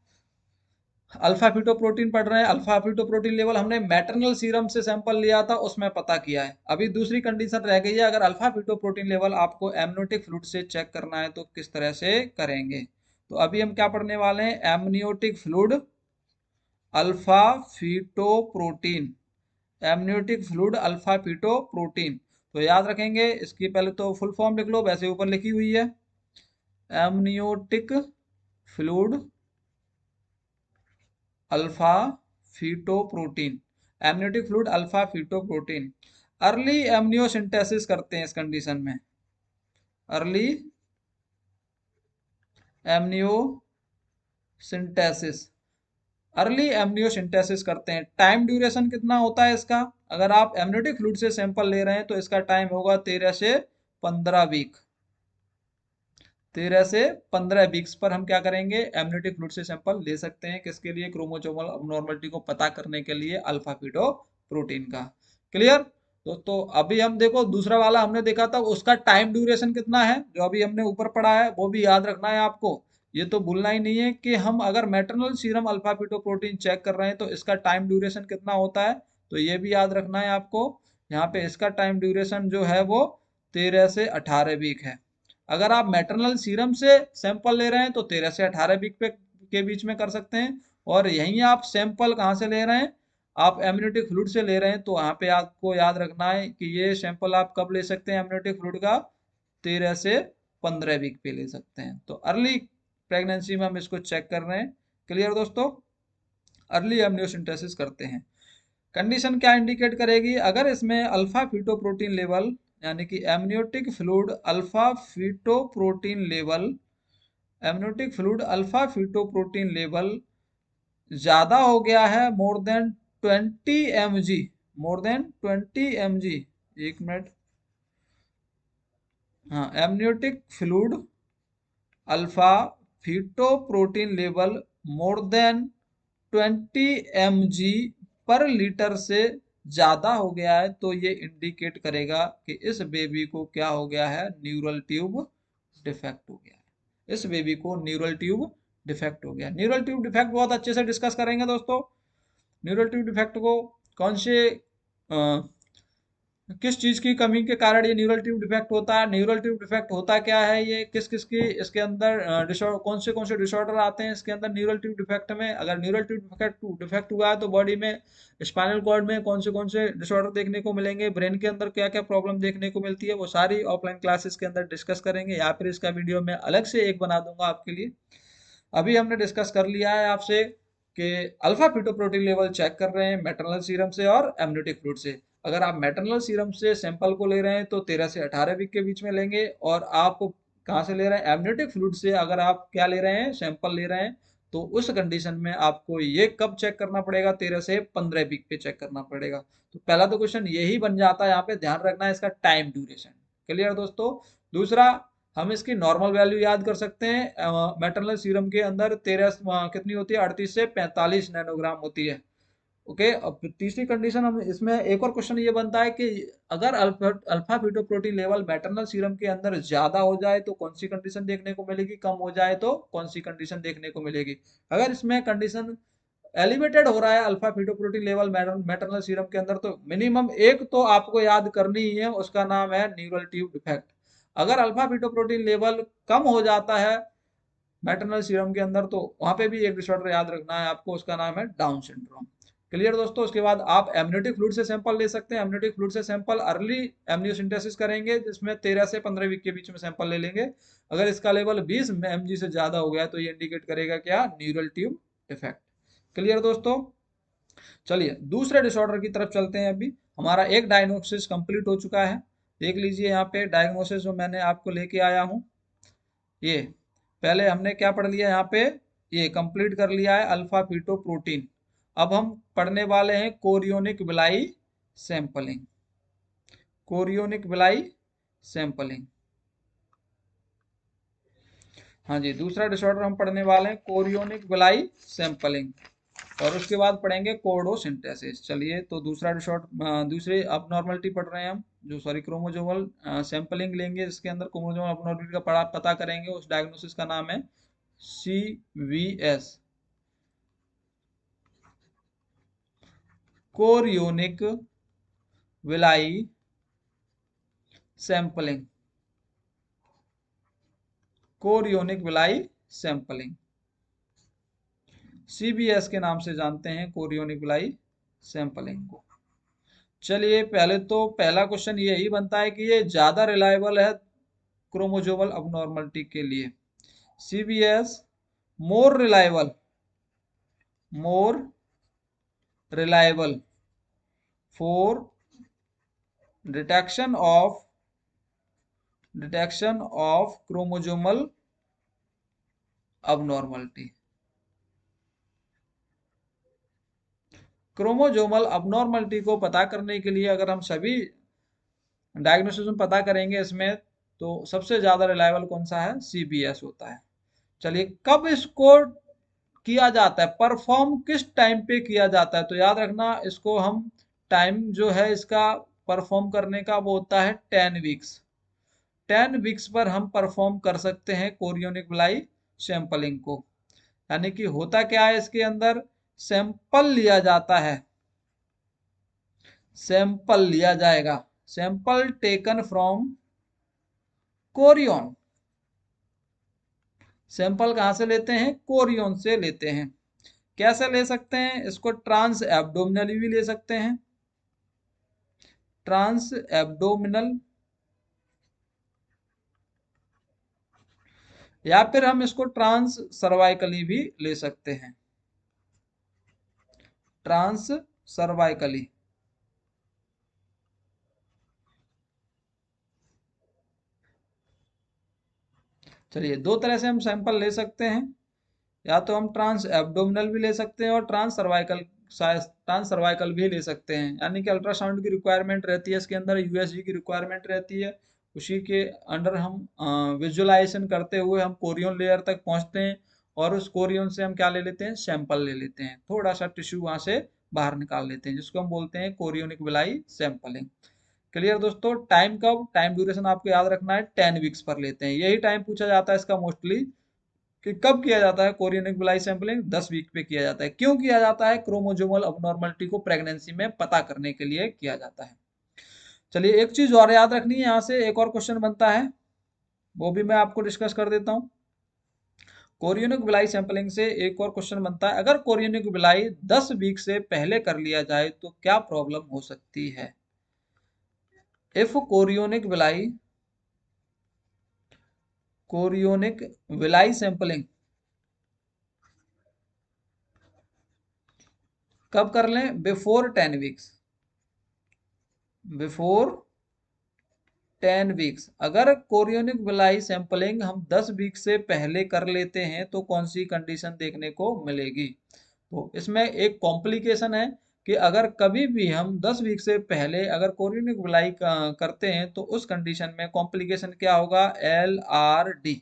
अल्फा फीटोप्रोटीन पढ़ रहे हैं, अल्फा फीटोप्रोटीन लेवल हमने मैटरनल सीरम से सैंपल लिया था उसमें पता किया है। अभी दूसरी कंडीशन रह गई है, अगर अल्फा फीटोप्रोटीन लेवल आपको एमनियोटिक फ्लूइड से चेक करना है तो किस तरह से करेंगे। तो अभी हम क्या पढ़ने वाले हैं, amniotic fluid alpha fetoprotein, amniotic fluid alpha fetoprotein. तो याद रखेंगे, इसकी पहले तो फुल फॉर्म लिख लो, वैसे ऊपर लिखी हुई है, amniotic fluid alpha fetoprotein, amniotic fluid alpha fetoprotein early amniocentesis करते हैं इस कंडीशन में, अर्ली एमनियोसिंथेसिस, अर्ली एमनियोसिंथेसिस करते हैं। टाइम ड्यूरेशन कितना होता है इसका, अगर आप एमनियोटिक फ्लूइड से सैंपल ले रहे हैं तो इसका टाइम होगा 13 से 15 वीक, 13 से 15 वीक्स पर हम क्या करेंगे, एमनियोटिक फ्लूइड से सैंपल ले सकते हैं, किसके लिए, क्रोमोसोमल अबनॉर्मलिटी को पता करने के लिए, अल्फा फीटोप्रोटीन का। क्लियर दोस्तों। अभी हम देखो दूसरा वाला हमने देखा था, उसका टाइम ड्यूरेशन कितना है, जो अभी हमने ऊपर पढ़ा है वो भी याद रखना है आपको। ये तो भूलना ही नहीं है कि हम अगर maternal serum alpha fetoprotein check कर रहे हैं तो इसका टाइम ड्यूरेशन कितना होता है, तो ये भी याद रखना है आपको। यहाँ पे इसका टाइम ड्यूरेशन जो है वो 13 से 18 वीक है। अगर आप मैटरनल सीरम से सैंपल ले रहे हैं तो 13 से 18 वीक के बीच में कर सकते हैं। और यहीं आप सैंपल कहाँ से ले रहे हैं, आप एमनियोटिक फ्लूइड से ले रहे हैं, तो वहाँ पे आपको याद रखना है कि ये सैंपल आप कब ले सकते हैं एमनियोटिक फ्लूइड का, 13 से 15 वीक पे ले सकते हैं। तो अर्ली प्रेगनेंसी में हम इसको चेक कर रहे हैं। क्लियर दोस्तों, अर्ली एमनियोसिंथेसिस करते हैं। कंडीशन क्या इंडिकेट करेगी, अगर इसमें अल्फा फीटोप्रोटीन लेवल यानी कि amniotic fluid alpha fetoprotein level, amniotic fluid alpha fetoprotein level ज्यादा हो गया है, more than 20 mg, more than 20 mg, एक मिनट, हाँ, amniotic fluid alpha fetoprotein level more than 20 mg पर लीटर से ज्यादा हो गया है, तो ये इंडिकेट करेगा कि इस बेबी को क्या हो गया है, न्यूरल ट्यूब डिफेक्ट हो गया है, इस बेबी को न्यूरल ट्यूब डिफेक्ट हो गया। न्यूरल ट्यूब डिफेक्ट बहुत अच्छे से डिस्कस करेंगे दोस्तों। न्यूरल ट्यूब डिफेक्ट को कौन से किस चीज की कमी के कारण ये न्यूरल ट्यूब डिफेक्ट होता है, न्यूरल ट्यूब डिफेक्ट होता क्या है, ये किस किस की इसके अंदर डिसऑर्डर, कौन से डिसऑर्डर आते हैं इसके अंदर न्यूरल ट्यूब डिफेक्ट में। अगर न्यूरल ट्यूब डिफेक्ट हुआ है तो बॉडी में, स्पाइनल कॉर्ड में कौन से डिसऑर्डर देखने को मिलेंगे, ब्रेन के अंदर क्या क्या प्रॉब्लम देखने को मिलती है, वो सारी ऑफलाइन क्लासेस के अंदर डिस्कस करेंगे, या फिर इसका वीडियो मैं अलग से एक बना दूंगा आपके लिए। अभी हमने डिस्कस कर लिया है आपसे कि अल्फा फीटोप्रोटीन लेवल चेक कर रहे हैं मैटरनल सीरम से और एमनियोटिक फ्लूइड से। अगर आप मैटरनल सीरम से सैंपल को ले रहे हैं तो 13 से 18 वीक के बीच में लेंगे, और आप कहाँ से ले रहे हैं, एमनियोटिक फ्लूइड से अगर आप क्या ले रहे हैं, सैंपल ले रहे हैं, तो उस कंडीशन में आपको ये कब चेक करना पड़ेगा, 13 से 15 वीक पे चेक करना पड़ेगा। तो पहला तो क्वेश्चन यही बन जाता है, यहाँ पे ध्यान रखना है इसका टाइम ड्यूरेशन। क्लियर दोस्तों। दूसरा, हम इसकी नॉर्मल वैल्यू याद कर सकते हैं, मैटरनल सीरम के अंदर 13 कितनी होती है, 38 से 45 नैनोग्राम होती है। ओके, अब तीसरी कंडीशन हम इसमें एक और क्वेश्चन ये बनता है कि अगर alpha fetoprotein level maternal serum के अंदर ज्यादा हो जाए तो कौन सी कंडीशन देखने को मिलेगी, कम हो जाए तो कौन सी कंडीशन देखने को मिलेगी। अगर इसमें कंडीशन एलिवेटेड हो रहा है alpha fetoprotein level maternal serum के अंदर, तो मिनिमम एक तो आपको याद करनी ही है, उसका नाम है न्यूरल ट्यूब डिफेक्ट। अगर अल्फा फीटोप्रोटीन लेवल कम हो जाता है मैटरनल सीरम के अंदर, तो वहां पे भी एक डिसऑर्डर याद रखना है आपको, उसका नाम है डाउन सिंड्रोम। क्लियर दोस्तों। उसके बाद आप एमनियोटिक फ्लूइड से सैंपल ले सकते हैं, एमनियोटिक फ्लूइड से सैंपल अर्ली एमनियोसिंथेसिस करेंगे, जिसमें 13 से 15 वीक के बीच में सैंपल ले लेंगे। अगर इसका लेवल 20 mg से ज्यादा हो गया तो ये इंडिकेट करेगा क्या, न्यूरल ट्यूब डिफेक्ट। क्लियर दोस्तों। चलिए दूसरे डिसऑर्डर की तरफ चलते हैं। अभी हमारा एक डायग्नोसिस कंप्लीट हो चुका है, देख लीजिए यहाँ पे डायग्नोसिस जो मैंने आपको लेके आया हूँ। ये पहले हमने क्या पढ़ लिया यहाँ पे, ये कंप्लीट कर लिया है अल्फा फीटोप्रोटीन। अब हम पढ़ने वाले हैं chorionic villi sampling, chorionic villi sampling. हाँ जी, दूसरा डिसऑर्डर हम पढ़ने वाले हैं कोरियोनिक विलाई सैंपलिंग, और उसके बाद पढ़ेंगे कोर्डोसिंथेसिस। चलिए, तो दूसरा डिसऑर्डर, दूसरे अब नॉर्मलिटी पढ़ रहे हैं हम, जो सॉरी क्रोमोसोमल सैंपलिंग लेंगे, इसके अंदर क्रोमोसोमल abnormality का पता करेंगे, उस डायग्नोसिस का नाम है CVS, chorionic villi sampling, chorionic villi sampling, CVS के नाम से जानते हैं कोरियोनिक विलाई सैंपलिंग को। चलिए पहले तो पहला क्वेश्चन यही बनता है कि ये ज्यादा रिलायबल है क्रोमोजोमल अबनॉर्मलिटी के लिए। CBS more reliable, more reliable for detection of chromosomal abnormality. Chromosomal abnormality को पता करने के लिए अगर हम सभी डायग्नोसिस में पता करेंगे इसमें, तो सबसे ज्यादा रिलायबल कौन सा है? CBS होता है। चलिए कब इसको किया जाता है, परफॉर्म किस टाइम पे किया जाता है? तो याद रखना इसको हम टाइम जो है इसका परफॉर्म करने का वो होता है 10 वीक्स। 10 वीक्स पर हम परफॉर्म कर सकते हैं कोरियोनिक ब्लाई सैंपलिंग को। यानी कि होता क्या है, इसके अंदर सैंपल लिया जाता है, सैंपल लिया जाएगा, sample taken from Korean. Sample कहां से लेते हैं? कोरियन से लेते हैं। कैसे ले सकते हैं इसको? ट्रांस एब्डोमिनली भी ले सकते हैं, ट्रांस एब्डोमिनल, या फिर हम इसको ट्रांस सर्वाइकली भी ले सकते हैं, ट्रांस सर्वाइकली। चलिए दो तरह से हम सैंपल ले सकते हैं, या तो हम ट्रांस एब्डोमिनल भी ले सकते हैं और ट्रांस सर्वाइकल भी ले सकते हैं। यानी कि अल्ट्रासाउंड की रिक्वायरमेंट रहती है इसके अंदर, USG की रिक्वायरमेंट रहती है, उसी के अंडर हम विजुअलाइजेशन करते हुए हम कोरियन लेयर तक पहुंचते हैं, और उस कोरियन से हम क्या ले लेते हैं? सैंपल ले लेते हैं, थोड़ा सा टिश्यू वहां से बाहर निकाल लेते हैं, जिसको हम बोलते हैं कोरियोनिक विलाई सैंपलिंग। क्लियर दोस्तों? टाइम कब, टाइम ड्यूरेशन आपको याद रखना है 10 वीक्स पर लेते हैं। यही टाइम पूछा जाता है इसका मोस्टली, कि कब किया जाता है कोरियोनिक ब्लाई सैंपलिंग? 10 वीक पे किया जाता है। क्यों किया जाता है? क्रोमोजोमल अबनॉर्मलिटी को प्रेगनेंसी में पता करने के लिए किया जाता है। चलिए एक चीज और याद रखनी है, यहाँ से एक और क्वेश्चन बनता है, वो भी मैं आपको डिस्कस कर देता हूँ। कोरियोनिक ब्लाई सैंपलिंग से एक और क्वेश्चन बनता है, अगर कोरियोनिक ब्लाई 10 वीक से पहले कर लिया जाए तो क्या प्रॉब्लम हो सकती है? इफ कोरियोनिक विलाई सैंपलिंग कब कर लें? Before 10 weeks, before 10 weeks. अगर कोरियोनिक विलाई सैंपलिंग हम 10 वीक से पहले कर लेते हैं तो कौन सी कंडीशन देखने को मिलेगी? तो इसमें एक कॉम्प्लिकेशन है कि अगर कभी भी हम 10 वीक से पहले अगर कोरियोनिक विलाई करते हैं तो उस कंडीशन में कॉम्प्लिकेशन क्या होगा? LRD,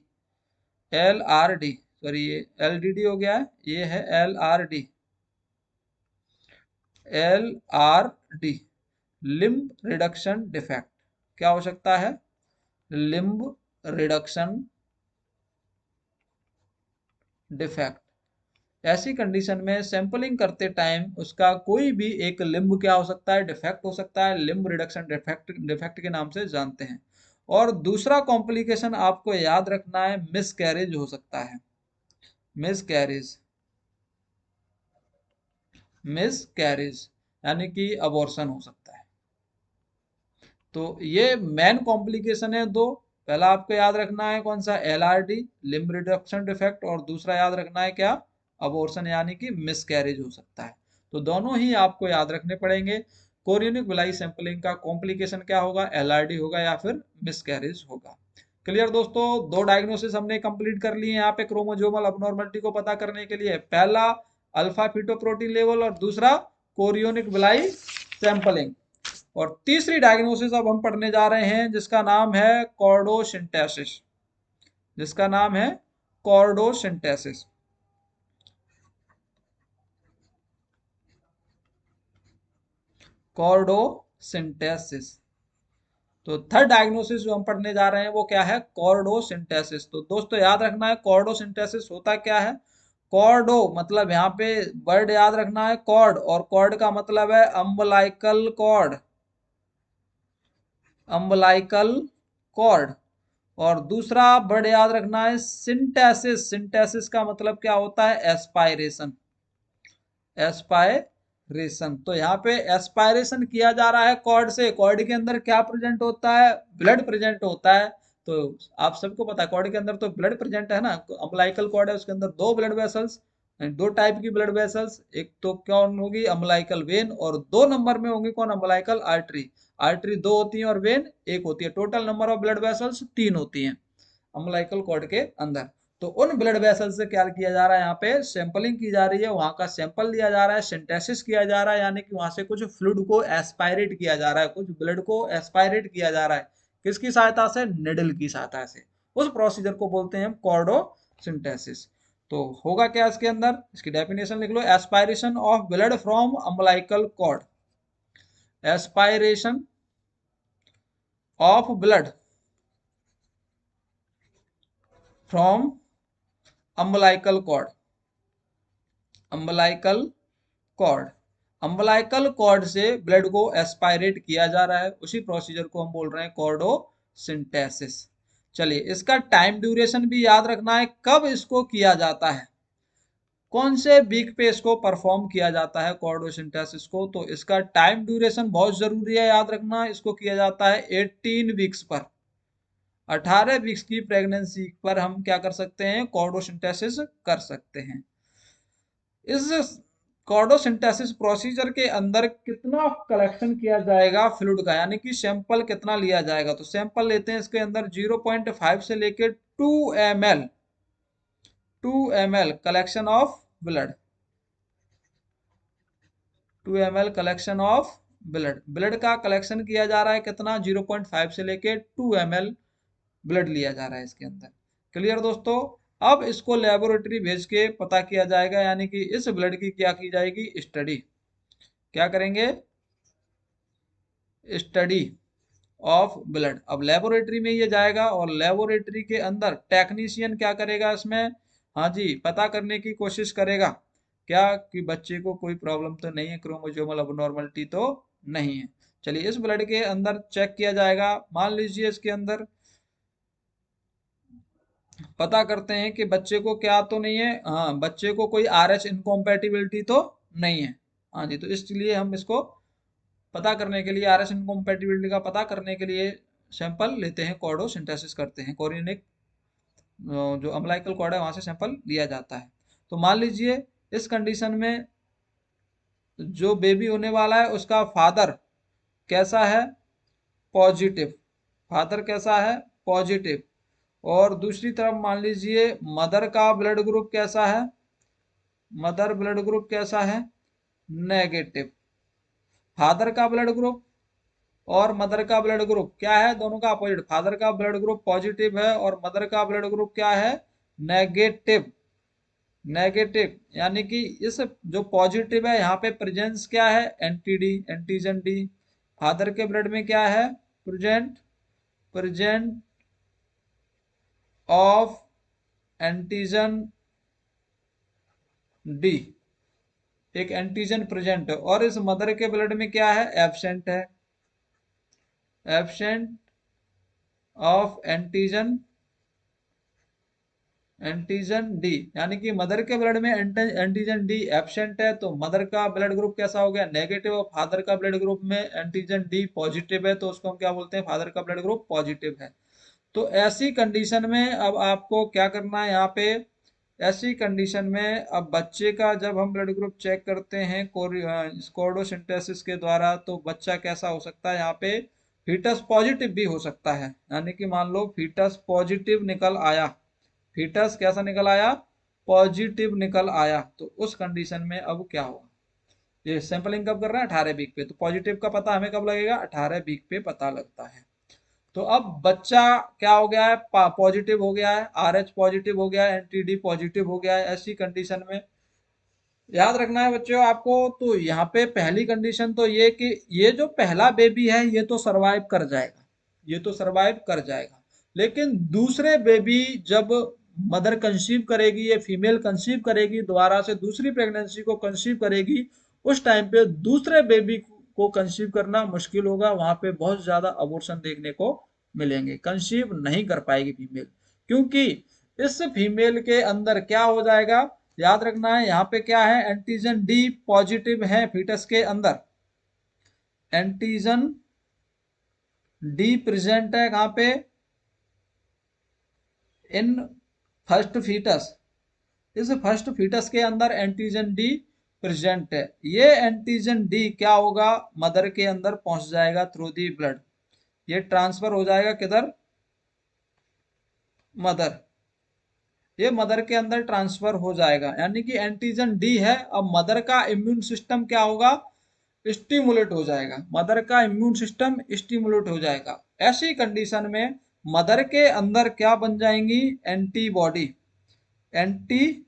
LRD, सॉरी ये LDD हो गया है, ये है LRD, LRD, limb reduction defect. क्या हो सकता है? Limb reduction defect. ऐसी कंडीशन में सैंपलिंग करते टाइम उसका कोई भी एक लिम्ब क्या हो सकता है? डिफेक्ट हो सकता है, लिम्ब रिडक्शन डिफेक्ट के नाम से जानते हैं। और दूसरा कॉम्प्लिकेशन आपको याद रखना है, मिसकैरेज हो सकता है, मिसकैरेज, मिसकैरेज यानी कि अबॉर्शन हो सकता है। तो ये मेन कॉम्प्लिकेशन है दो। पहला आपको याद रखना है कौन सा? LRD, लिम्ब रिडक्शन डिफेक्ट, और दूसरा याद रखना है क्या? अबॉर्शन यानी कि मिसकैरेज हो सकता है। तो दोनों ही आपको याद रखने पड़ेंगे। कोरियोनिक विलाई सैंपलिंग का कॉम्प्लिकेशन क्या होगा? LRD होगा या फिर मिसकैरेज होगा। क्लियर दोस्तों? दो डायग्नोसिस हमने कंप्लीट कर लिए यहाँ पे क्रोमोजोमल अबनॉर्मलिटी को पता करने के लिए। पहला अल्फा फीटोप्रोटीन लेवल और दूसरा कोरियोनिक विलाई सैंपलिंग। और तीसरी डायग्नोसिस अब हम पढ़ने जा रहे हैं जिसका नाम है कॉर्डोसिंथेसिस, जिसका नाम है कॉर्डोसिंथेसिस। कॉर्डोसिंथेसिस। तो थर्ड डायग्नोसिस जो हम पढ़ने जा रहे हैं वो क्या है? कॉर्डोसिंथेसिस। तो दोस्तों याद रखना है कॉर्डोसिंथेसिस होता क्या है। कॉर्डो मतलब यहाँ पे वर्ड याद रखना है कॉर्ड, और कॉर्ड का मतलब है अम्बलाइकल कॉर्ड, अम्बलाइकल कॉर्ड। और दूसरा वर्ड याद रखना है सिंटैसिस, सिंटैसिस का मतलब क्या होता है? Aspiration, aspiration. रेशन। तो यहाँ पे एस्पायरेशन किया जा रहा है कॉर्ड से। कॉर्ड के अंदर क्या प्रेजेंट होता है? ब्लड प्रेजेंट होता है। तो आप सबको पता है कॉर्ड के अंदर तो ब्लड प्रेजेंट है ना। अम्बलाइकल कॉर्ड है, उसके अंदर दो ब्लड वेसल्स, दो टाइप की ब्लड वेसल्स। एक तो कौन होगी? Umbilical when. और दो नंबर में होंगी कौन? Umbilical artery. आर्टरी दो होती है और वेन एक होती है। Total number of blood vessels तीन होती हैं अम्बलाइकल कॉर्ड के अंदर। तो उन ब्लड वेसल से क्या किया जा रहा है? यहाँ पे सैंपलिंग की जा रही है, वहां का सैंपल लिया जा रहा है, सिंथेसिस किया जा रहा है, यानी कि वहां से कुछ फ्लूइड को एस्पायरेट किया जा रहा है, कुछ ब्लड को एस्पायरेट किया जा रहा है। किसकी सहायता से? निडल की सहायता से। उस प्रोसीजर को बोलते हैं हम कॉर्डो सिंथेसिस। तो होगा क्या इसके अंदर? इसकी डेफिनेशन लिख लो। Aspiration of blood from umbilical cord. Aspiration of blood from umbilical cord. Umbilical cord. Umbilical cord से ब्लड को एस्पायरेट किया जा रहा है, उसी प्रोसीजर को हम बोल रहे हैं कॉर्डोसिंथेसिस। चलिए, इसका टाइम ड्यूरेशन भी याद रखना है, कब इसको किया जाता है, कौन से वीक पे इसको परफॉर्म किया जाता है कॉर्डोसिंथेसिस को। तो इसका टाइम ड्यूरेशन बहुत जरूरी है याद रखना। इसको किया जाता है 18 वीक्स पर। 18 वीक्स की प्रेगनेंसी पर हम क्या कर सकते हैं? कॉर्डोसिंथेसिस कर सकते हैं। इस कॉर्डोसिंथेसिस प्रोसीजर के अंदर कितना कलेक्शन किया जाएगा फ्लूइड का, यानी कि सैंपल कितना लिया जाएगा? तो सैंपल लेते हैं इसके अंदर 0.5 से लेकर 2 ml, 2 ml collection of blood. 2 ml collection of blood. Blood का कलेक्शन किया जा रहा है कितना? 0.5 से लेकर 2 ml ब्लड लिया जा रहा है इसके अंदर। क्लियर दोस्तों? अब इसको लेबोरेटरी भेज के पता किया जाएगा, यानी कि इस ब्लड की क्या की जाएगी? स्टडी। क्या करेंगे? Study of blood. अब लेबोरेटरी में ये जाएगा और लेबोरेटरी के अंदर टेक्नीशियन क्या करेगा इसमें? हाँ जी, पता करने की कोशिश करेगा क्या कि बच्चे को कोई प्रॉब्लम तो नहीं है, क्रोमोसोमल अबनॉर्मलिटी तो नहीं है। चलिए, इस ब्लड के अंदर चेक किया जाएगा। मान लीजिए इसके अंदर पता करते हैं कि बच्चे को क्या तो नहीं है, हाँ, बच्चे को कोई RH इनकॉम्पैटिबिलिटी तो नहीं है। हाँ जी, तो इसलिए हम इसको पता करने के लिए, RH इनकॉम्पैटिबिलिटी का पता करने के लिए सैंपल लेते हैं, कॉर्डोसिंथेसिस करते हैं। कोरिनिक जो अम्बलाइकल कॉर्ड है वहां से सैंपल लिया जाता है। तो मान लीजिए इस कंडीशन में जो बेबी होने वाला है उसका फादर कैसा है? पॉजिटिव। फादर कैसा है? पॉजिटिव। और दूसरी तरफ मान लीजिए मदर का ब्लड ग्रुप कैसा है? मदर ब्लड ग्रुप कैसा है? नेगेटिव। फादर का ब्लड ग्रुप और मदर का ब्लड ग्रुप क्या है? दोनों का अपोजिट। फादर का ब्लड ग्रुप पॉजिटिव है और मदर का ब्लड ग्रुप क्या है? नेगेटिव। नेगेटिव, यानी कि इस जो पॉजिटिव है यहाँ पे प्रेजेंस क्या है? एंटीडी, एंटीजन डी। फादर के ब्लड में क्या है? Present, present of antigen D, एक एंटीजन प्रेजेंट है। और इस मदर के ब्लड में क्या है? एब्सेंट है, absent of antigen, antigen D. यानी कि मदर के ब्लड में एंटीजन डी एब्सेंट है, तो मदर का ब्लड ग्रुप कैसा हो गया? नेगेटिव। और फादर का ब्लड ग्रुप में एंटीजन डी पॉजिटिव है, तो उसको हम क्या बोलते हैं? फादर का ब्लड ग्रुप पॉजिटिव है। तो ऐसी कंडीशन में अब आपको क्या करना है यहाँ पे? ऐसी कंडीशन में अब बच्चे का जब हम ब्लड ग्रुप चेक करते हैं कॉर्डोसिंथेसिस के द्वारा, तो बच्चा कैसा हो सकता है? यहाँ पे फीटस पॉजिटिव भी हो सकता है। यानी कि मान लो फीटस पॉजिटिव निकल आया, फीटस कैसा निकल आया? पॉजिटिव निकल आया। तो उस कंडीशन में अब क्या होगा? ये सैंपलिंग कब कर रहे हैं? 18 वीक पे। तो पॉजिटिव का पता हमें कब लगेगा? 18 वीक पे पता लगता है। तो अब बच्चा क्या हो गया है? पॉजिटिव हो गया है, RH पॉजिटिव हो गया है, एंटीडी पॉजिटिव हो गया है। ऐसी कंडीशन में याद रखना है बच्चों आपको, तो यहाँ पे पहली कंडीशन तो ये कि ये जो पहला बेबी है ये तो सरवाइव कर जाएगा, ये तो सरवाइव कर जाएगा। लेकिन दूसरे बेबी जब मदर कंसीव करेगी, ये फीमेल कंसीव करेगी, दोबारा से दूसरी प्रेगनेंसी को कंसीव करेगी, उस टाइम पे दूसरे बेबी को कंसीव करना मुश्किल होगा। वहां पे बहुत ज्यादा अबॉर्शन देखने को मिलेंगे, कंसीव नहीं कर पाएगी फीमेल। क्योंकि इस फीमेल के अंदर क्या हो जाएगा? याद रखना है यहाँ पे क्या है, एंटीजन डी पॉजिटिव है फीटस के अंदर, एंटीजन डी प्रेजेंट है कहाँ पे, इन फर्स्ट फीटस, इस फर्स्ट फीटस के अंदर एंटीजन डी प्रेजेंट है। ये एंटीजन डी क्या होगा, मदर के अंदर पहुंच जाएगा थ्रू दी ब्लड, ये ट्रांसफर हो जाएगा किधर, मदर, ये मदर के अंदर ट्रांसफर हो जाएगा। यानी कि एंटीजन डी है, अब मदर का इम्यून सिस्टम क्या होगा, स्टिमुलेट हो जाएगा, मदर का इम्यून सिस्टम स्टिमुलेट हो जाएगा। ऐसी कंडीशन में मदर के अंदर क्या बन जाएंगी, antibody, antibody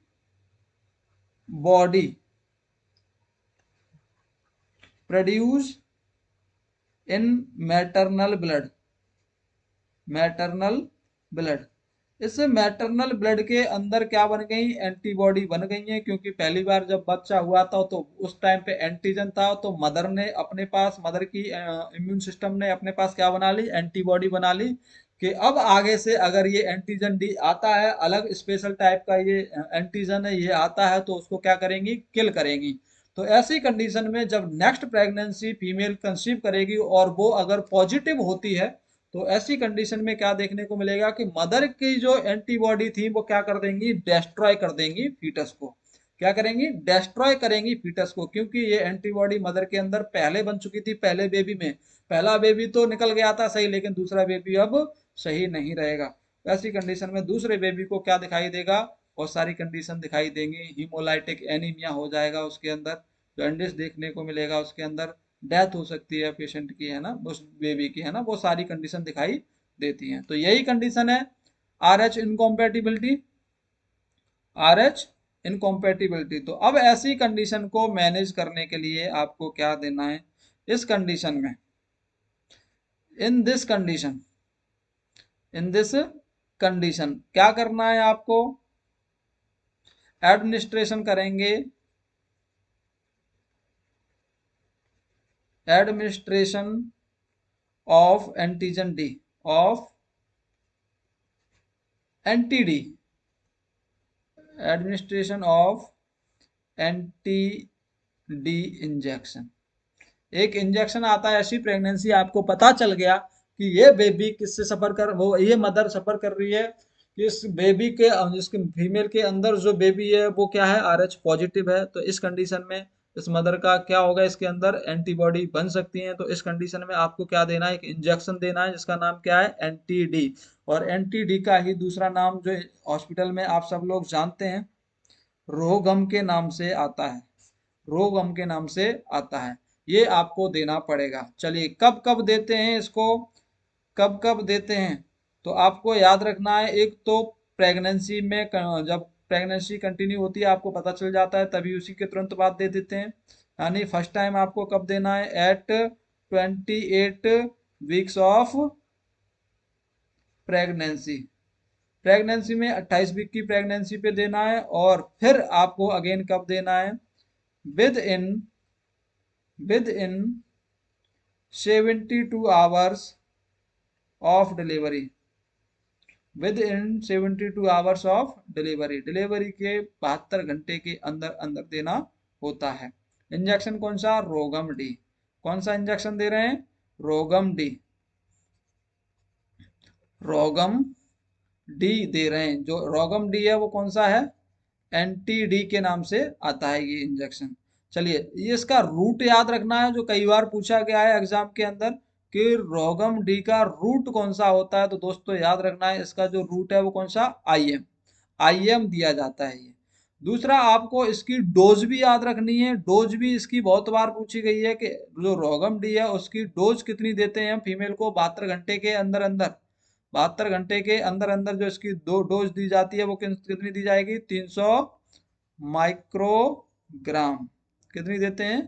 produce in maternal blood, maternal blood, इस मैटरनल ब्लड के अंदर क्या बन गई, एंटीबॉडी बन गई है, क्योंकि पहली बार जब बच्चा हुआ था तो उस टाइम पे एंटीजन था, तो मदर ने अपने पास, मदर की इम्यून सिस्टम ने अपने पास क्या बना ली, एंटीबॉडी बना ली, कि अब आगे से अगर ये एंटीजन डी आता है, अलग स्पेशल टाइप का ये एंटीजन है, ये आता है, तो उसको क्या करेंगी, किल करेंगी। तो ऐसी कंडीशन में जब नेक्स्ट प्रेगनेंसी फीमेल कंसीव करेगी और वो अगर पॉजिटिव होती है, तो ऐसी कंडीशन में क्या देखने को मिलेगा कि मदर की जो एंटीबॉडी थी वो क्या कर देंगी, डेस्ट्रॉय कर देंगी फीटस को, क्या करेंगी, डेस्ट्रॉय करेंगी फीटस को, क्योंकि ये एंटीबॉडी मदर के अंदर पहले बन चुकी थी, पहले बेबी में, पहला बेबी तो निकल गया था सही, लेकिन दूसरा बेबी अब सही नहीं रहेगा। ऐसी कंडीशन में दूसरे बेबी को क्या दिखाई देगा, बहुत सारी कंडीशन दिखाई देंगी, हीमोलाइटिक एनीमिया हो जाएगा उसके अंदर, जॉन्डिस देखने को मिलेगा उसके अंदर, डेथ हो सकती है पेशेंट की, है ना, उस बेबी की, है ना, वो सारी कंडीशन दिखाई देती हैं। तो यही कंडीशन है R H incompatibility, R H incompatibility. तो अब ऐसी कंडीशन को मैनेज करने के लिए आपको क्या देना है, इस कंडीशन में, in this condition, in this condition क्या करना है आपको, एडमिनिस्ट्रेशन करेंगे, administration of antigen D, of anti D, administration of anti D injection. एक इंजेक्शन आता है, ऐसी प्रेगनेंसी आपको पता चल गया कि ये बेबी किससे सफर कर, वो ये मदर सफर कर रही है, इस बेबी के, जिसके फीमेल के अंदर जो बेबी है वो क्या है, आर एच पॉजिटिव है, तो इस कंडीशन में इस मदर का क्या होगा, इसके अंदर एंटीबॉडी बन सकती है। तो इस कंडीशन में आपको क्या देना है, एक इंजेक्शन देना है, जिसका नाम क्या है, एंटी डी। और एंटी डी का ही दूसरा नाम जो हॉस्पिटल में आप सब लोग जानते हैं, रोगम के नाम से आता है, रोगम के नाम से आता है, ये आपको देना पड़ेगा। चलिए कब कब देते हैं इसको, कब कब देते हैं, तो आपको याद रखना है, एक तो प्रेगनेंसी में, जब प्रेगनेंसी कंटिन्यू होती है आपको पता चल जाता है, तभी उसी के तुरंत बाद दे देते हैं। यानी फर्स्ट टाइम आपको कब देना है, at 28 weeks of pregnancy, pregnancy में 28 वीक की प्रेगनेंसी पे देना है। और फिर आपको अगेन कब देना है, with in, with in 72 hours of delivery, with in 72 hours of delivery, delivery के 72 घंटे के अंदर अंदर देना होता है। इंजेक्शन कौन सा, रोगम डी, कौन सा इंजेक्शन दे रहे हैं, रोगम डी, रोगम डी दे रहे हैं। जो रोगम डी है वो कौन सा है, एंटी डी के नाम से आता है ये इंजेक्शन। चलिए ये इसका रूट याद रखना है, जो कई बार पूछा गया है एग्जाम के अंदर, कि रोगम डी का रूट कौन सा होता है। तो दोस्तों याद रखना है, इसका जो रूट है वो कौन सा, आईएम, आईएम दिया जाता है ये। दूसरा आपको इसकी डोज भी याद रखनी है, डोज भी इसकी बहुत बार पूछी गई है, कि जो रोगम डी है उसकी डोज कितनी देते हैं फीमेल को 72 घंटे के अंदर अंदर, 72 घंटे के अंदर अंदर जो इसकी दो डोज दी जाती है वो कितनी दी जाएगी, 300 माइक्रोग्राम, कितनी देते हैं,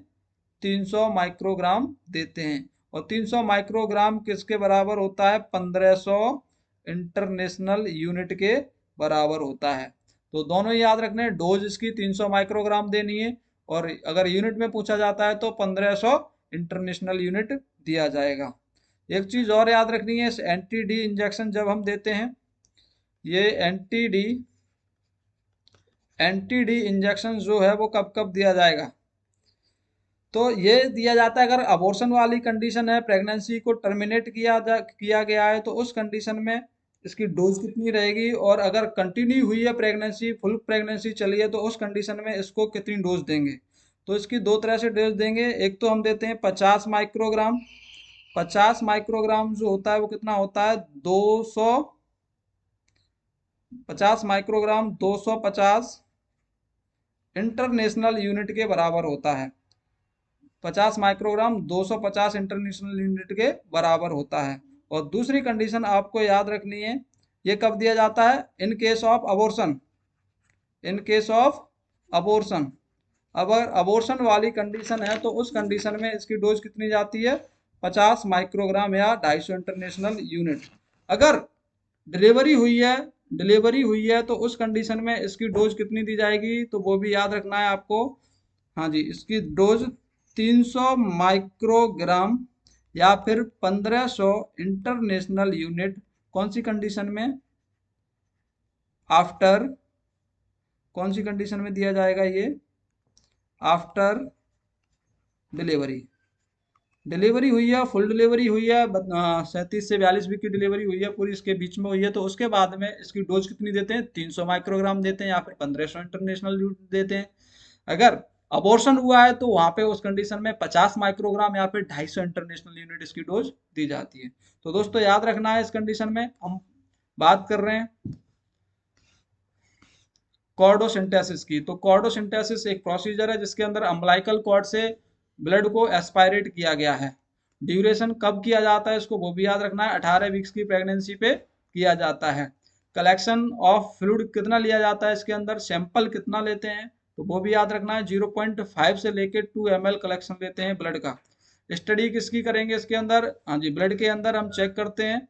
300 माइक्रोग्राम देते हैं। और 300 माइक्रोग्राम किसके बराबर होता है, 1500 इंटरनेशनल यूनिट के बराबर होता है। तो दोनों ही याद रखने, डोज इसकी 300 माइक्रोग्राम देनी है, और अगर यूनिट में पूछा जाता है तो 1500 इंटरनेशनल यूनिट दिया जाएगा। एक चीज और याद रखनी है, इस एंटी डी इंजेक्शन जब हम देते हैं, ये anti D, anti D injection जो है वो कब कब दिया जाएगा। तो ये दिया जाता है अगर अबॉर्शन वाली कंडीशन है, प्रेगनेंसी को टर्मिनेट किया गया है, तो उस कंडीशन में इसकी डोज कितनी रहेगी, और अगर कंटिन्यू हुई है प्रेगनेंसी, फुल प्रेगनेंसी चली है, तो उस कंडीशन में इसको कितनी डोज देंगे। तो इसकी दो तरह से डोज देंगे। एक तो हम देते हैं 50 माइक्रोग्राम। 50 माइक्रोग्राम जो होता है वो कितना होता है, 200, 50 माइक्रोग्राम 250 इंटरनेशनल यूनिट के बराबर होता है। 50 माइक्रोग्राम 250 इंटरनेशनल यूनिट के बराबर होता है। और दूसरी कंडीशन आपको याद रखनी है, ये कब दिया जाता है, in case of abortion. In case of abortion, अगर अबॉर्शन वाली कंडीशन है तो उस कंडीशन में इसकी डोज कितनी जाती है, 50 माइक्रोग्राम या 250 इंटरनेशनल यूनिट। अगर डिलीवरी हुई है, तो उस कंडीशन में इसकी डोज कितनी दी जाएगी, तो वो भी याद रखना है आपको। हाँ जी, इसकी डोज 300 माइक्रोग्राम या फिर 1500 इंटरनेशनल यूनिट। कौन सी कंडीशन में, आफ्टर, कौन सी कंडीशन में दिया जाएगा ये, आफ्टर डिलीवरी। डिलीवरी हुई है, फुल डिलीवरी हुई है, 37 से 42 वीक की डिलीवरी हुई है, पूरी इसके बीच में हुई है, तो उसके बाद में इसकी डोज कितनी देते हैं, 300 माइक्रोग्राम देते हैं या फिर 1500 इंटरनेशनल यूनिट देते हैं। अगर अबॉर्शन हुआ है तो वहां पे उस कंडीशन में 50 माइक्रोग्राम या फिर 250 इंटरनेशनल यूनिट इसकी डोज दी जाती है। तो दोस्तों याद रखना है, इस कंडीशन में हम बात कर रहे हैं कॉर्डोसिंथेसिस की। तो कॉर्डोसिंथेसिस एक प्रोसीजर है जिसके अंदर अम्बिलिकल कॉर्ड से ब्लड को एस्पायरेट किया गया है। ड्यूरेशन कब किया जाता है इसको वो भी याद रखना है, 18 वीक्स की प्रेगनेंसी पे किया जाता है। कलेक्शन ऑफ फ्लूइड कितना लिया जाता है इसके अंदर, सैंपल कितना लेते हैं, तो वो भी याद रखना है, 0.5 से लेके 2 ml कलेक्शन लेते हैं ब्लड का। स्टडी किसकी करेंगे इसके अंदर, हाँ जी, ब्लड के अंदर हम चेक करते हैं।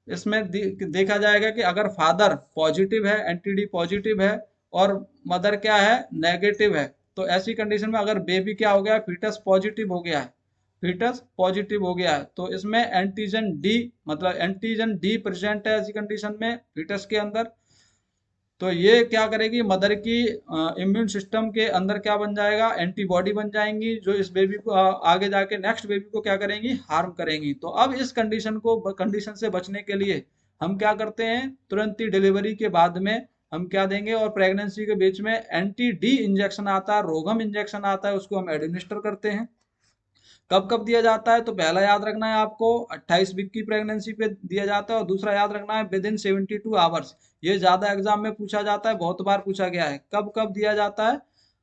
इसमें देखा जाएगा कि अगर फादर पॉजिटिव है, एंटीडी पॉजिटिव है, और मदर क्या है, नेगेटिव है, तो ऐसी कंडीशन में अगर बेबी क्या हो गया, फीटस पॉजिटिव हो गया है, फीटस पॉजिटिव हो गया है, तो इसमें एंटीजन डी, मतलब एंटीजन डी प्रेजेंट है ऐसी कंडीशन में फीटस के अंदर। तो ये क्या करेगी, मदर की इम्यून सिस्टम के अंदर क्या बन जाएगा, एंटीबॉडी बन जाएंगी, जो इस बेबी को आगे जाके नेक्स्ट बेबी को क्या करेंगी, हार्म करेंगी। तो अब इस कंडीशन से बचने के लिए हम क्या करते हैं, तुरंत ही डिलीवरी के बाद में हम क्या देंगे, और प्रेगनेंसी के बीच में एंटी डी इंजेक्शन आता है, रोगम इंजेक्शन आता है, उसको हम एडमिनिस्टर करते हैं। कब कब दिया जाता है, तो पहला याद रखना है आपको 28 वीक की प्रेगनेंसी पे दिया जाता है, और दूसरा याद रखना है विद इन 72 आवर्स। ये ज्यादा एग्जाम में पूछा जाता है, बहुत बार पूछा गया है। कब कब दिया जाता है,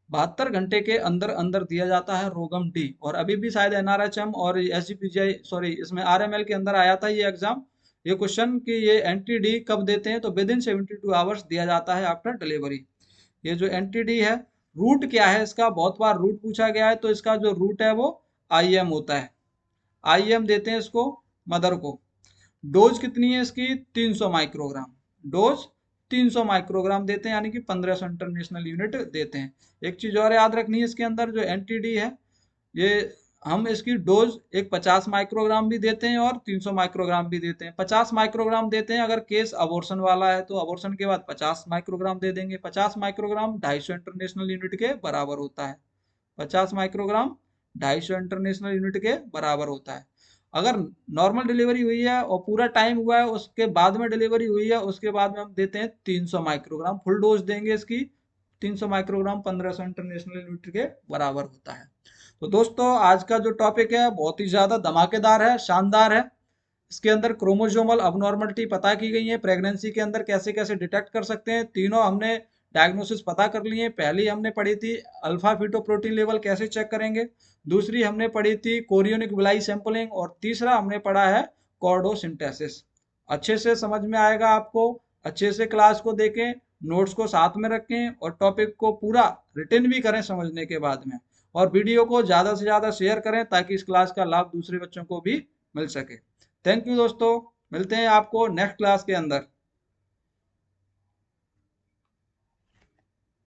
72 घंटे के अंदर अंदर दिया जाता है रोगम डी। और अभी भी शायद एनआरएचएम और एसजीपीजीआई, सॉरी, इसमें आरएमएल के अंदर आया था ये एग्जाम, ये क्वेश्चन कि ये एंटी डी कब देते हैं, तो विद इन 72 आवर्स दिया जाता है आफ्टर डिलीवरी। ये जो एंटी डी है, रूट क्या है इसका, बहुत बार रूट पूछा गया है, तो इसका जो रूट है वो आईएम होता है। आईएम देते हैं इसको मदर को। डोज कितनी है इसकी, 300 माइक्रोग्राम। डोज 300 माइक्रोग्राम देते हैं, यानी कि 1500 इंटरनेशनल यूनिट देते हैं। एक चीज और याद रखनी है, इसके अंदर जो एंटीडी है, ये हम इसकी डोज एक 50 माइक्रोग्राम भी देते हैं और 300 माइक्रोग्राम भी देते हैं। 50 माइक्रोग्राम देते हैं अगर केस अबॉर्शन वाला है, तो अबॉर्शन के बाद 50 माइक्रोग्राम दे देंगे। 50 माइक्रोग्राम 250 इंटरनेशनल यूनिट के बराबर होता है। 50 माइक्रोग्राम 250 इंटरनेशनल यूनिट के बराबर होता है। अगर नॉर्मल डिलीवरी हुई है और पूरा टाइम हुआ है, उसके बाद में डिलीवरी हुई है, उसके बाद में हम देते हैं 300 माइक्रोग्राम, फुल डोज देंगे इसकी। 300 माइक्रोग्राम 1500 इंटरनेशनल यूनिट के बराबर होता है। तो दोस्तों आज का जो टॉपिक है बहुत ही ज्यादा धमाकेदार है, शानदार है। इसके अंदर क्रोमोसोमल अबनॉर्मलिटी पता की गई है, प्रेगनेंसी के अंदर कैसे कैसे डिटेक्ट कर सकते हैं, तीनों हमने डायग्नोसिस पता कर लिए। पहली हमने पढ़ी थी अल्फा फीटोप्रोटीन लेवल कैसे चेक करेंगे, दूसरी हमने पढ़ी थी कोरियोनिक विलाई सैंपलिंग, और तीसरा हमने पढ़ा है कॉर्डोसिंथेसिस। अच्छे से समझ में आएगा आपको, अच्छे से क्लास को देखें, नोट्स को साथ में रखें, और टॉपिक को पूरा रिटन भी करें समझने के बाद में, और वीडियो को ज़्यादा से ज़्यादा शेयर करें ताकि इस क्लास का लाभ दूसरे बच्चों को भी मिल सके। थैंक यू दोस्तों, मिलते हैं आपको नेक्स्ट क्लास के अंदर।